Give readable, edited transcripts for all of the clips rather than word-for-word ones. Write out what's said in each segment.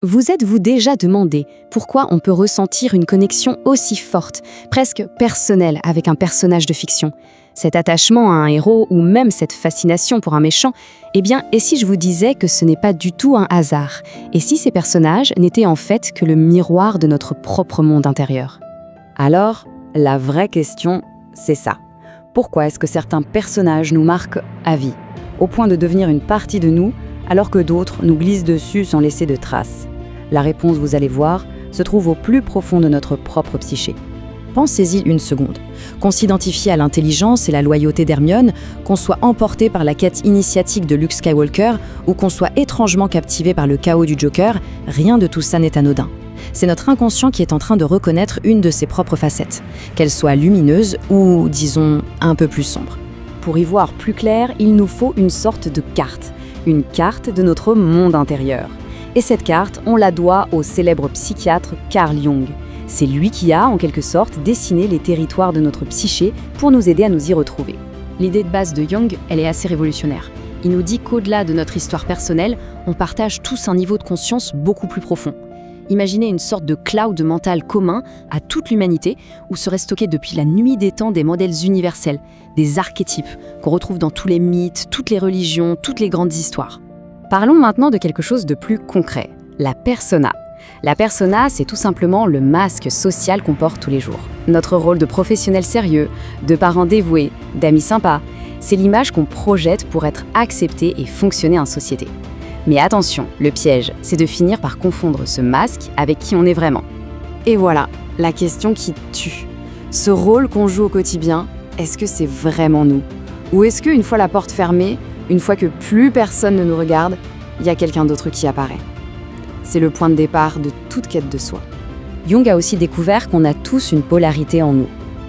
Vous êtes-vous déjà demandé pourquoi on peut ressentir une connexion aussi forte, presque personnelle, avec un personnage de fiction? Cet attachement à un héros ou même cette fascination pour un méchant, eh bien, et si je vous disais que ce n'est pas du tout un hasard? Et si ces personnages n'étaient en fait que le miroir de notre propre monde intérieur? Alors, la vraie question, c'est ça. Pourquoi est-ce que certains personnages nous marquent à vie, au point de devenir une partie de nous, alors que d'autres nous glissent dessus sans laisser de traces? La réponse, vous allez voir, se trouve au plus profond de notre propre psyché. Pensez-y une seconde. Qu'on s'identifie à l'intelligence et la loyauté d'Hermione, qu'on soit emporté par la quête initiatique de Luke Skywalker ou qu'on soit étrangement captivé par le chaos du Joker, rien de tout ça n'est anodin. C'est notre inconscient qui est en train de reconnaître une de ses propres facettes, qu'elle soit lumineuse ou, disons, un peu plus sombre. Pour y voir plus clair, il nous faut une sorte de carte, une carte de notre monde intérieur. Et cette carte, on la doit au célèbre psychiatre Carl Jung. C'est lui qui a, en quelque sorte, dessiné les territoires de notre psyché pour nous aider à nous y retrouver. L'idée de base de Jung, elle est assez révolutionnaire. Il nous dit qu'au-delà de notre histoire personnelle, on partage tous un niveau de conscience beaucoup plus profond. Imaginez une sorte de cloud mental commun à toute l'humanité où seraient stockés depuis la nuit des temps des modèles universels, des archétypes qu'on retrouve dans tous les mythes, toutes les religions, toutes les grandes histoires. Parlons maintenant de quelque chose de plus concret, la persona. La persona, c'est tout simplement le masque social qu'on porte tous les jours. Notre rôle de professionnel sérieux, de parent dévoué, d'amis sympa, c'est l'image qu'on projette pour être accepté et fonctionner en société. Mais attention, le piège, c'est de finir par confondre ce masque avec qui on est vraiment. Et voilà, la question qui tue. Ce rôle qu'on joue au quotidien, est-ce que c'est vraiment nous? Ou est-ce qu'une fois la porte fermée, une fois que plus personne ne nous regarde, il y a quelqu'un d'autre qui apparaît? C'est le point de départ de toute quête de soi. Jung a aussi découvert qu'on a tous une polarité en nous.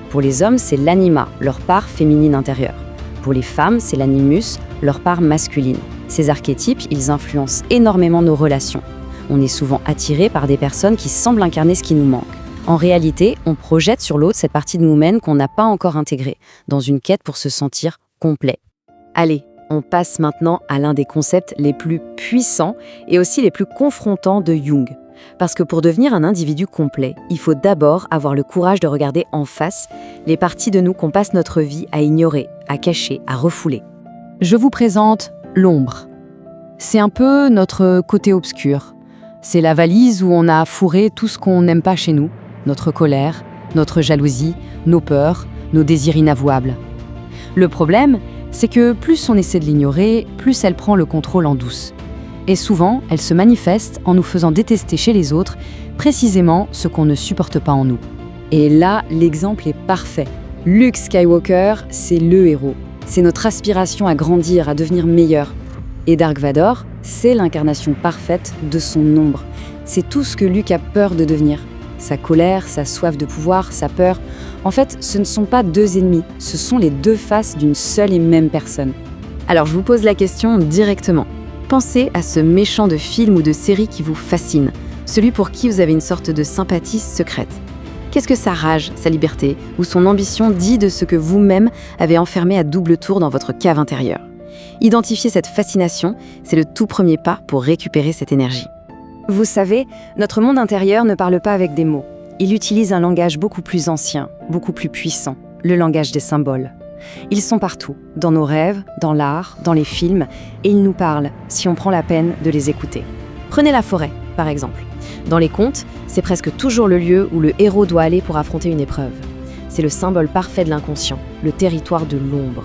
Pour les hommes, c'est l'anima, leur part féminine intérieure. Pour les femmes, c'est l'animus, leur part masculine. Ces archétypes, ils influencent énormément nos relations. On est souvent attiré par des personnes qui semblent incarner ce qui nous manque. En réalité, on projette sur l'autre cette partie de nous-mêmes qu'on n'a pas encore intégrée, dans une quête pour se sentir complet. Allez, on passe maintenant à l'un des concepts les plus puissants et aussi les plus confrontants de Jung. Parce que pour devenir un individu complet, il faut d'abord avoir le courage de regarder en face les parties de nous qu'on passe notre vie à ignorer, à cacher, à refouler. Je vous présente l'ombre. C'est un peu notre côté obscur. C'est la valise où on a fourré tout ce qu'on n'aime pas chez nous, notre colère, notre jalousie, nos peurs, nos désirs inavouables. Le problème, c'est que plus on essaie de l'ignorer, plus elle prend le contrôle en douce. Et souvent, elle se manifeste en nous faisant détester chez les autres précisément ce qu'on ne supporte pas en nous. Et là, l'exemple est parfait. Luke Skywalker, c'est le héros. C'est notre aspiration à grandir, à devenir meilleur. Et Dark Vador, c'est l'incarnation parfaite de son ombre. C'est tout ce que Luke a peur de devenir. Sa colère, sa soif de pouvoir, sa peur. En fait, ce ne sont pas deux ennemis, ce sont les deux faces d'une seule et même personne. Alors je vous pose la question directement. Pensez à ce méchant de film ou de série qui vous fascine, celui pour qui vous avez une sorte de sympathie secrète. Qu'est-ce que sa rage, sa liberté ou son ambition dit de ce que vous-même avez enfermé à double tour dans votre cave intérieure? Identifier cette fascination, c'est le tout premier pas pour récupérer cette énergie. Vous savez, notre monde intérieur ne parle pas avec des mots. Il utilise un langage beaucoup plus ancien, beaucoup plus puissant, le langage des symboles. Ils sont partout, dans nos rêves, dans l'art, dans les films, et ils nous parlent si on prend la peine de les écouter. Prenez la forêt, par exemple. Dans les contes, c'est presque toujours le lieu où le héros doit aller pour affronter une épreuve. C'est le symbole parfait de l'inconscient, le territoire de l'ombre.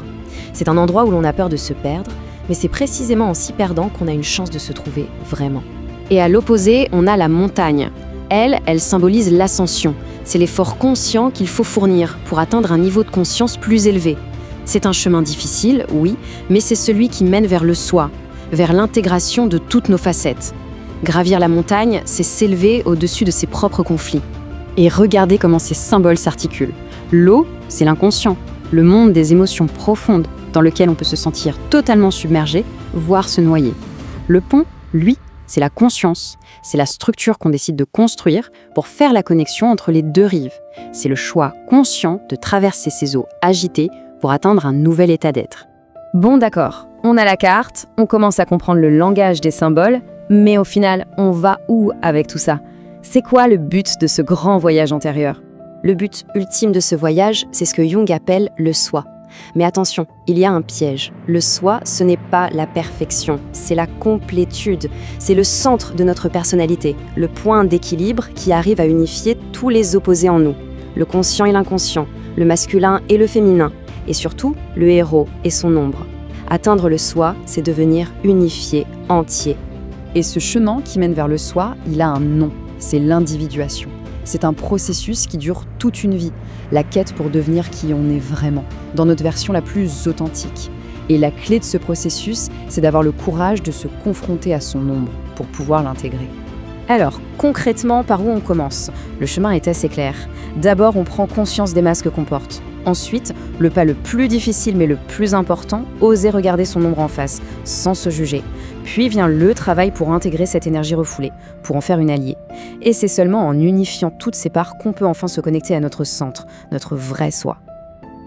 C'est un endroit où l'on a peur de se perdre, mais c'est précisément en s'y perdant qu'on a une chance de se trouver vraiment. Et à l'opposé, on a la montagne. Elle symbolise l'ascension. C'est l'effort conscient qu'il faut fournir pour atteindre un niveau de conscience plus élevé. C'est un chemin difficile, oui, mais c'est celui qui mène vers le soi, vers l'intégration de toutes nos facettes. Gravir la montagne, c'est s'élever au-dessus de ses propres conflits. Et regardez comment ces symboles s'articulent. L'eau, c'est l'inconscient, le monde des émotions profondes dans lequel on peut se sentir totalement submergé, voire se noyer. Le pont, lui, c'est la conscience, c'est la structure qu'on décide de construire pour faire la connexion entre les deux rives. C'est le choix conscient de traverser ces eaux agitées pour atteindre un nouvel état d'être. Bon d'accord, on a la carte, on commence à comprendre le langage des symboles, Mais au final, on va où avec tout ça? C'est quoi le but de ce grand voyage intérieur? Le but ultime de ce voyage, c'est ce que Jung appelle le soi. Mais attention, il y a un piège. Le soi, ce n'est pas la perfection, c'est la complétude. C'est le centre de notre personnalité, le point d'équilibre qui arrive à unifier tous les opposés en nous. Le conscient et l'inconscient, le masculin et le féminin, et surtout le héros et son ombre. Atteindre le soi, c'est devenir unifié, entier. Et ce chemin qui mène vers le soi, il a un nom, c'est l'individuation. C'est un processus qui dure toute une vie, la quête pour devenir qui on est vraiment, dans notre version la plus authentique. Et la clé de ce processus, c'est d'avoir le courage de se confronter à son ombre pour pouvoir l'intégrer. Alors, concrètement, par où on commence? Le chemin est assez clair. D'abord, on prend conscience des masques qu'on porte. Ensuite, le pas le plus difficile mais le plus important, oser regarder son ombre en face, sans se juger. Puis vient le travail pour intégrer cette énergie refoulée, pour en faire une alliée. Et c'est seulement en unifiant toutes ces parts qu'on peut enfin se connecter à notre centre, notre vrai soi.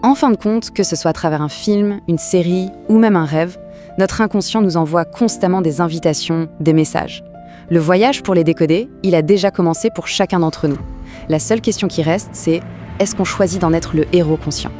En fin de compte, que ce soit à travers un film, une série ou même un rêve, notre inconscient nous envoie constamment des invitations, des messages. Le voyage pour les décoder, il a déjà commencé pour chacun d'entre nous. La seule question qui reste, c'est: est-ce qu'on choisit d'en être le héros conscient ?